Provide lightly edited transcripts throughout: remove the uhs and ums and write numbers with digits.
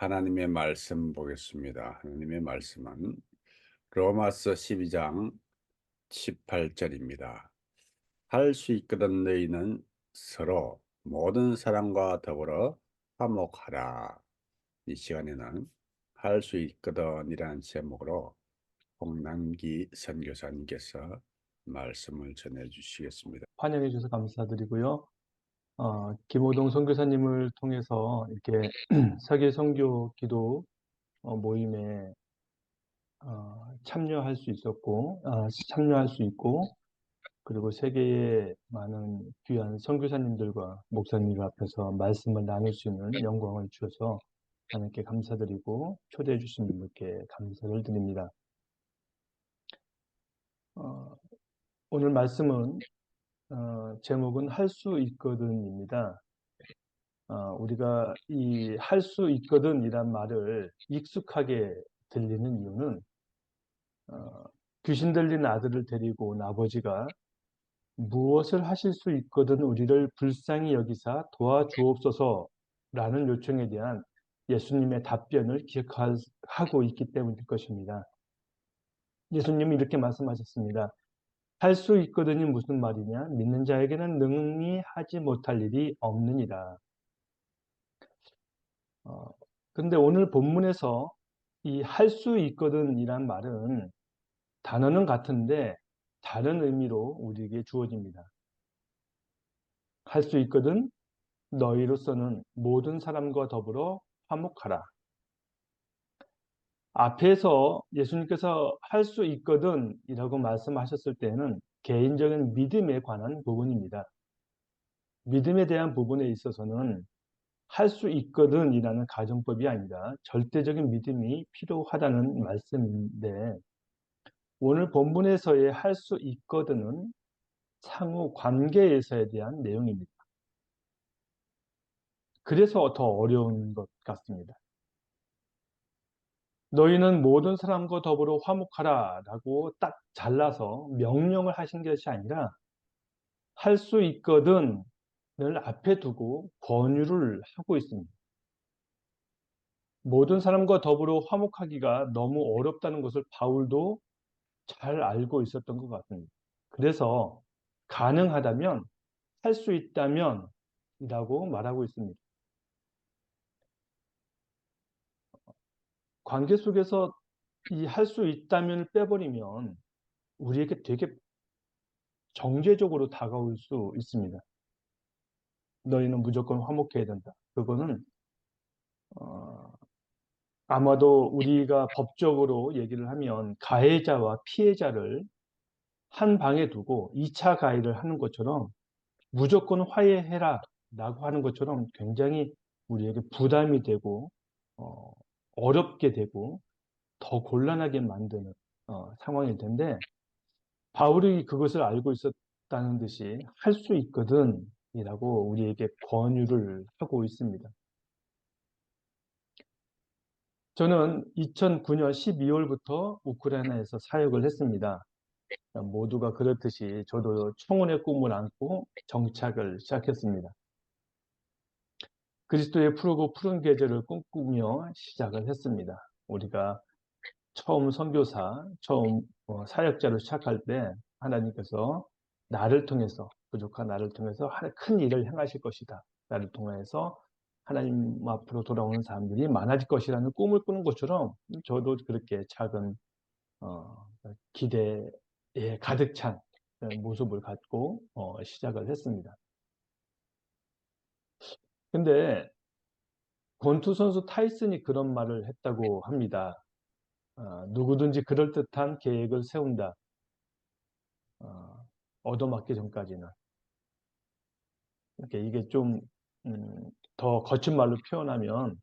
하나님의 말씀 보겠습니다. 하나님의 말씀은 로마서 12장 18절입니다. 할 수 있거든 너희는 서로 모든 사람과 더불어 화목하라. 이 시간에는 할 수 있거든이라는 제목으로 홍남기 선교사님께서 말씀을 전해 주시겠습니다. 환영해 주셔서 감사드리고요. 김호동 선교사님을 통해서 이렇게 세계 선교 기도 모임에 참여할 수 있고, 그리고 세계의 많은 귀한 선교사님들과 목사님들 앞에서 말씀을 나눌 수 있는 영광을 주셔서 하나님께 감사드리고 초대해 주신 분들께 감사를 드립니다. 어, 오늘 말씀은 제목은 할 수 있거든입니다. 우리가 이 할 수 있거든 이란 말을 익숙하게 들리는 이유는 어, 귀신 들린 아들을 데리고 온 아버지가 무엇을 하실 수 있거든 우리를 불쌍히 여기사 도와주옵소서라는 요청에 대한 예수님의 답변을 기억하고 있기 때문일 것입니다. 예수님이 이렇게 말씀하셨습니다. 할 수 있거든이 무슨 말이냐? 믿는 자에게는 능히 하지 못할 일이 없느니라. 어, 근데 오늘 본문에서 이 할 수 있거든 이란 말은 단어는 같은데 다른 의미로 우리에게 주어집니다. 할 수 있거든 너희로서는 모든 사람과 더불어 화목하라. 앞에서 예수님께서 할 수 있거든 이라고 말씀하셨을 때는 개인적인 믿음에 관한 부분입니다. 믿음에 대한 부분에 있어서는 할 수 있거든 이라는 가정법이 아니라 절대적인 믿음이 필요하다는 말씀인데, 오늘 본문에서의 할 수 있거든은 상호 관계에서에 대한 내용입니다. 그래서 더 어려운 것 같습니다. 너희는 모든 사람과 더불어 화목하라 라고 딱 잘라서 명령을 하신 것이 아니라 할 수 있거든을 앞에 두고 권유를 하고 있습니다. 모든 사람과 더불어 화목하기가 너무 어렵다는 것을 바울도 잘 알고 있었던 것 같습니다. 그래서 가능하다면 할 수 있다면 이라고 말하고 있습니다. 관계 속에서 이 할 수 있다면을 빼버리면 우리에게 되게 정죄적으로 다가올 수 있습니다. 너희는 무조건 화목해야 된다. 그거는 어, 아마도 우리가 법적으로 얘기를 하면 가해자와 피해자를 한 방에 두고 2차 가해를 하는 것처럼 무조건 화해해라 라고 하는 것처럼 굉장히 우리에게 부담이 되고 어, 어렵게 되고 더 곤란하게 만드는 상황일 텐데, 바울이 그것을 알고 있었다는 듯이 할 수 있거든 이라고 우리에게 권유를 하고 있습니다. 저는 2009년 12월부터 우크라이나에서 사역을 했습니다. 모두가 그렇듯이 저도 청혼의 꿈을 안고 정착을 시작했습니다. 그리스도의 푸르고 푸른 계절을 꿈꾸며 시작을 했습니다. 우리가 처음 선교사, 처음 사역자로 시작할 때 하나님께서 나를 통해서, 부족한 나를 통해서 큰 일을 행하실 것이다. 나를 통해서 하나님 앞으로 돌아오는 사람들이 많아질 것이라는 꿈을 꾸는 것처럼 저도 그렇게 작은 기대에 가득 찬 모습을 갖고 시작을 했습니다. 근데 권투 선수 타이슨이 그런 말을 했다고 합니다. 누구든지 그럴듯한 계획을 세운다. 얻어맞기 전까지는. 이게 좀, 더 거친 말로 표현하면,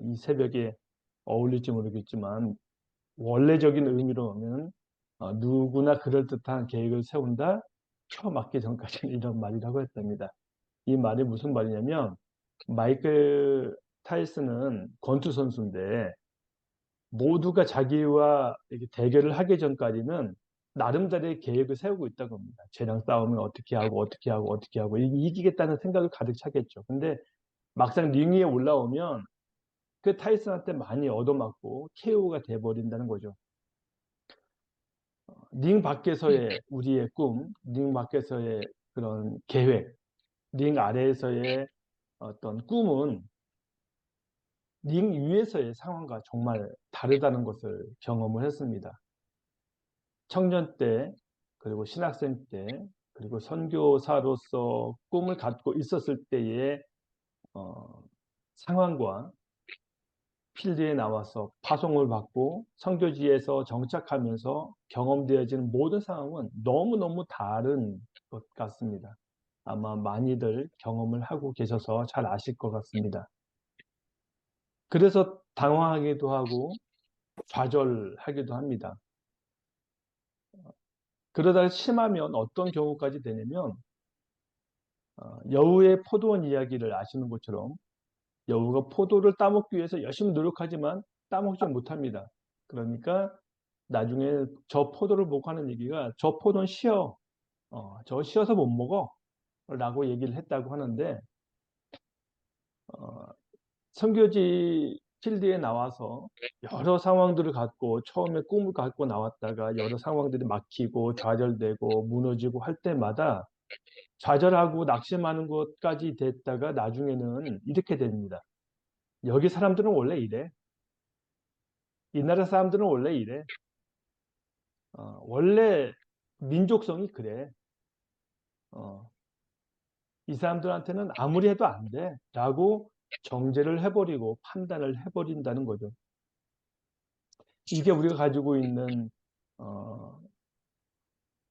이 새벽에 어울릴지 모르겠지만, 원래적인 의미로는, 누구나 그럴듯한 계획을 세운다. 쳐맞기 전까지는 이런 말이라고 했답니다. 이 말이 무슨 말이냐면, 마이클 타이슨은 권투 선수인데, 모두가 자기와 이렇게 대결을 하기 전까지는 나름대로의 계획을 세우고 있다고 합니다. 쟤랑 싸우면 어떻게 하고 어떻게 하고 어떻게 하고 이기겠다는 생각을 가득 차겠죠. 근데 막상 링 위에 올라오면 그 타이슨한테 많이 얻어맞고 KO가 돼버린다는 거죠. 링 밖에서의 우리의 꿈, 링 밖에서의 그런 계획, 링 아래에서의 어떤 꿈은 링 위에서의 상황과 정말 다르다는 것을 경험을 했습니다. 청년 때, 그리고 신학생 때, 그리고 선교사로서 꿈을 갖고 있었을 때의 상황과 필드에 나와서 파송을 받고 선교지에서 정착하면서 경험되어지는 모든 상황은 너무너무 다른 것 같습니다. 아마 많이들 경험을 하고 계셔서 잘 아실 것 같습니다. 그래서 당황하기도 하고 좌절하기도 합니다. 그러다가 심하면 어떤 경우까지 되냐면 여우의 포도원 이야기를 아시는 것처럼 여우가 포도를 따먹기 위해서 열심히 노력하지만 따먹지 못합니다. 그러니까 나중에 저 포도를 보고 하는 얘기가 저 포도는 쉬어. 저 쉬어서 못 먹어. 라고 얘기를 했다고 하는데 어, 선교지 필드에 나와서 여러 상황들을 갖고 처음에 꿈을 갖고 나왔다가 여러 상황들이 막히고 좌절되고 무너지고 할 때마다 좌절하고 낙심하는 것까지 됐다가 나중에는 이렇게 됩니다. 여기 사람들은 원래 이래. 이 나라 사람들은 원래 이래. 원래 민족성이 그래. 어, 이 사람들한테는 아무리 해도 안 돼. 라고 정죄를 해버리고 판단을 해버린다는 거죠. 이게 우리가 가지고 있는 어,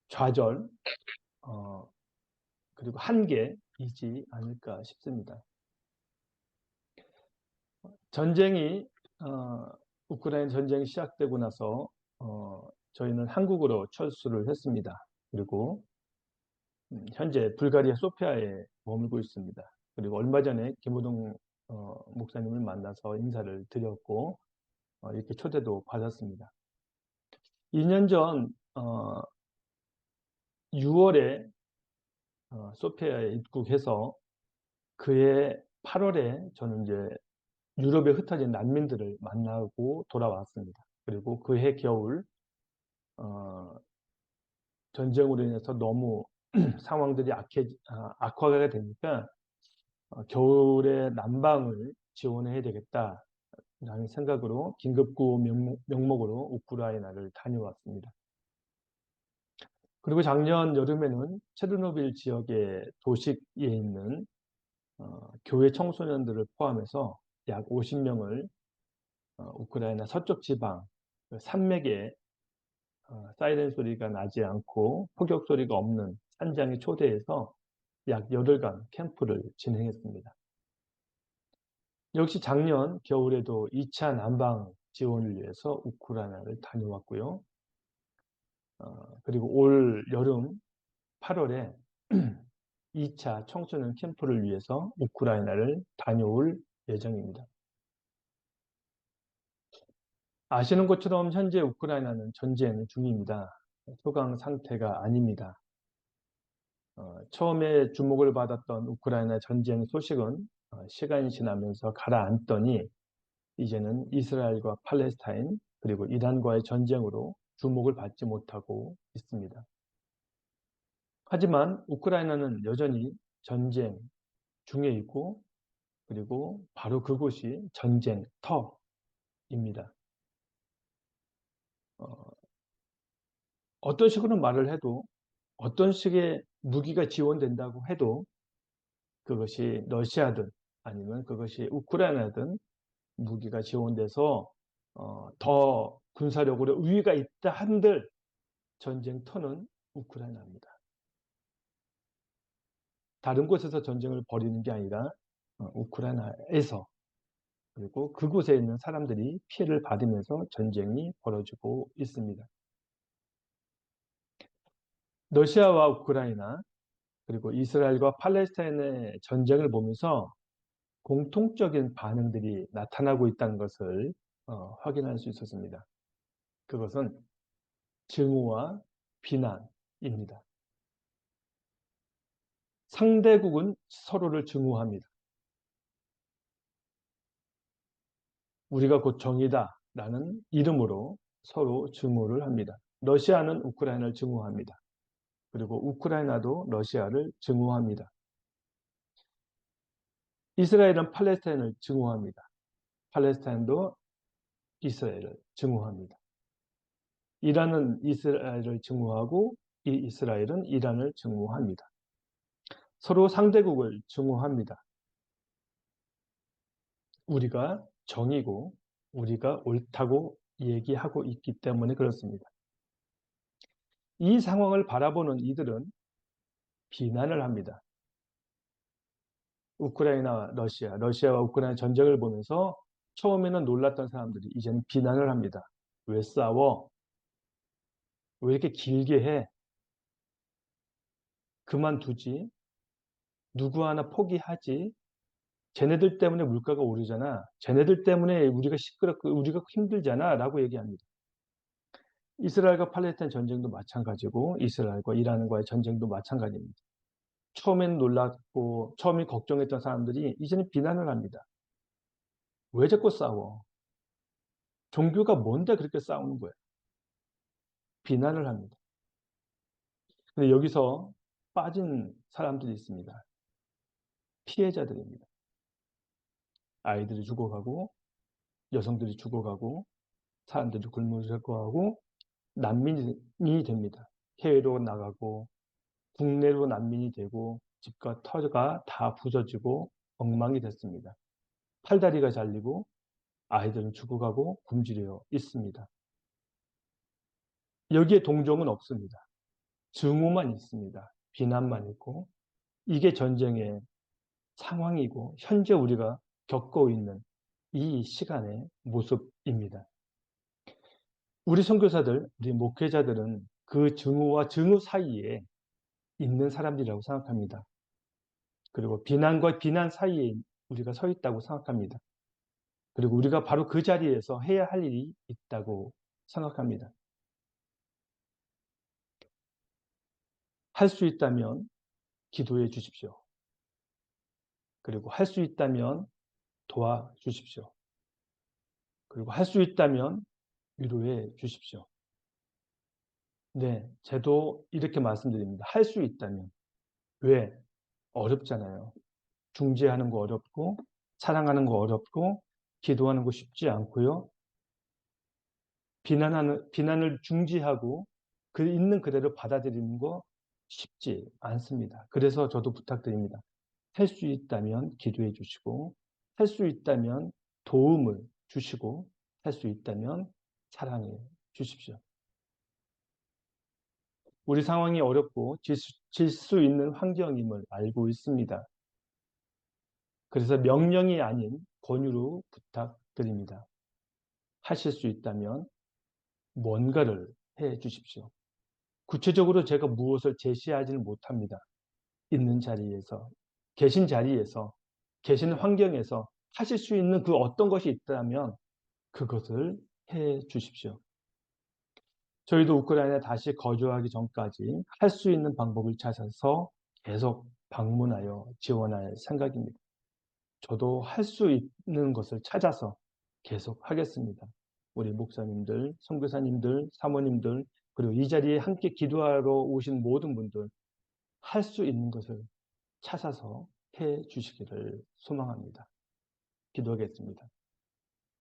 좌절, 어, 그리고 한계이지 않을까 싶습니다. 전쟁이 우크라이나 전쟁이 시작되고 나서 저희는 한국으로 철수를 했습니다. 그리고 현재 불가리아 소피아에 머물고 있습니다. 그리고 얼마 전에 김호동 목사님을 만나서 인사를 드렸고 이렇게 초대도 받았습니다. 2년 전 6월에 소피아에 입국해서 그해 8월에 저는 이제 유럽에 흩어진 난민들을 만나고 돌아왔습니다. 그리고 그해 겨울 전쟁으로 인해서 너무 상황들이 악화가 되니까 겨울에 난방을 지원해야 되겠다라는 생각으로 긴급구호 명목으로 우크라이나를 다녀왔습니다. 그리고 작년 여름에는 체르노빌 지역의 도시에 있는 교회 청소년들을 포함해서 약 50명을 우크라이나 서쪽 지방 그 산맥에 사이렌 소리가 나지 않고 폭격 소리가 없는 산장에 초대해서 약 열흘간 캠프를 진행했습니다. 역시 작년 겨울에도 2차 난방 지원을 위해서 우크라이나를 다녀왔고요. 그리고 올 여름 8월에 2차 청소년 캠프를 위해서 우크라이나를 다녀올 예정입니다. 아시는 것처럼 현재 우크라이나는 전쟁 중입니다. 소강 상태가 아닙니다. 처음에 주목을 받았던 우크라이나 전쟁 소식은 시간이 지나면서 가라앉더니 이제는 이스라엘과 팔레스타인 그리고 이란과의 전쟁으로 주목을 받지 못하고 있습니다. 하지만 우크라이나는 여전히 전쟁 중에 있고 그리고 바로 그곳이 전쟁터입니다. 어떤 식으로 말을 해도 어떤 식의 무기가 지원된다고 해도 그것이 러시아든 아니면 그것이 우크라이나든 무기가 지원돼서 더 군사력으로 우위가 있다 한들 전쟁터는 우크라이나입니다. 다른 곳에서 전쟁을 벌이는 게 아니라 우크라이나에서 그리고 그곳에 있는 사람들이 피해를 받으면서 전쟁이 벌어지고 있습니다. 러시아와 우크라이나 그리고 이스라엘과 팔레스타인의 전쟁을 보면서 공통적인 반응들이 나타나고 있다는 것을 확인할 수 있었습니다. 그것은 증오와 비난입니다. 상대국은 서로를 증오합니다. 우리가 곧 정의다라는 이름으로 서로 증오를 합니다. 러시아는 우크라이나를 증오합니다. 그리고 우크라이나도 러시아를 증오합니다. 이스라엘은 팔레스타인을 증오합니다. 팔레스타인도 이스라엘을 증오합니다. 이란은 이스라엘을 증오하고 이 이스라엘은 이란을 증오합니다. 서로 상대국을 증오합니다. 우리가 정이고 우리가 옳다고 얘기하고 있기 때문에 그렇습니다. 이 상황을 바라보는 이들은 비난을 합니다. 우크라이나, 러시아와 우크라이나 전쟁을 보면서 처음에는 놀랐던 사람들이 이제는 비난을 합니다. 왜 싸워? 왜 이렇게 길게 해? 그만두지? 누구 하나 포기하지? 쟤네들 때문에 물가가 오르잖아. 쟤네들 때문에 우리가 시끄럽고 우리가 힘들잖아. 라고 얘기합니다. 이스라엘과 팔레스타인 전쟁도 마찬가지고 이스라엘과 이란과의 전쟁도 마찬가지입니다. 처음엔 놀랐고 처음에 걱정했던 사람들이 이제는 비난을 합니다. 왜 자꾸 싸워? 종교가 뭔데 그렇게 싸우는 거야? 비난을 합니다. 근데 여기서 빠진 사람들이 있습니다. 피해자들입니다. 아이들이 죽어가고 여성들이 죽어가고 사람들이 굶어 죽어가고 난민이 됩니다. 해외로 나가고 국내로 난민이 되고 집과 터가 다 부서지고 엉망이 됐습니다. 팔다리가 잘리고 아이들은 죽어가고 굶주려 있습니다. 여기에 동정은 없습니다. 증오만 있습니다. 비난만 있고 이게 전쟁의 상황이고 현재 우리가 겪고 있는 이 시간의 모습입니다. 우리 선교사들, 우리 목회자들은 그 증오와 증오 사이에 있는 사람들이라고 생각합니다. 그리고 비난과 비난 사이에 우리가 서 있다고 생각합니다. 그리고 우리가 바로 그 자리에서 해야 할 일이 있다고 생각합니다. 할 수 있다면 기도해 주십시오. 그리고 할 수 있다면 도와주십시오. 그리고 할 수 있다면 위로해 주십시오. 네, 저도 이렇게 말씀드립니다. 할 수 있다면. 왜? 어렵잖아요. 중재하는 거 어렵고, 사랑하는 거 어렵고, 기도하는 거 쉽지 않고요. 비난을 중지하고 그 있는 그대로 받아들이는 거 쉽지 않습니다. 그래서 저도 부탁드립니다. 할 수 있다면 기도해 주시고, 할 수 있다면 도움을 주시고, 할 수 있다면 사랑해 주십시오. 우리 상황이 어렵고 질 수 있는 환경임을 알고 있습니다. 그래서 명령이 아닌 권유로 부탁드립니다. 하실 수 있다면 뭔가를 해 주십시오. 구체적으로 제가 무엇을 제시하지는 못합니다. 있는 자리에서, 계신 자리에서, 계신 환경에서 하실 수 있는 그 어떤 것이 있다면 그것을 해 주십시오. 저희도 우크라이나에 다시 거주하기 전까지 할 수 있는 방법을 찾아서 계속 방문하여 지원할 생각입니다. 저도 할 수 있는 것을 찾아서 계속 하겠습니다. 우리 목사님들, 선교사님들, 사모님들, 그리고 이 자리에 함께 기도하러 오신 모든 분들 할 수 있는 것을 찾아서 해 주시기를 소망합니다. 기도하겠습니다.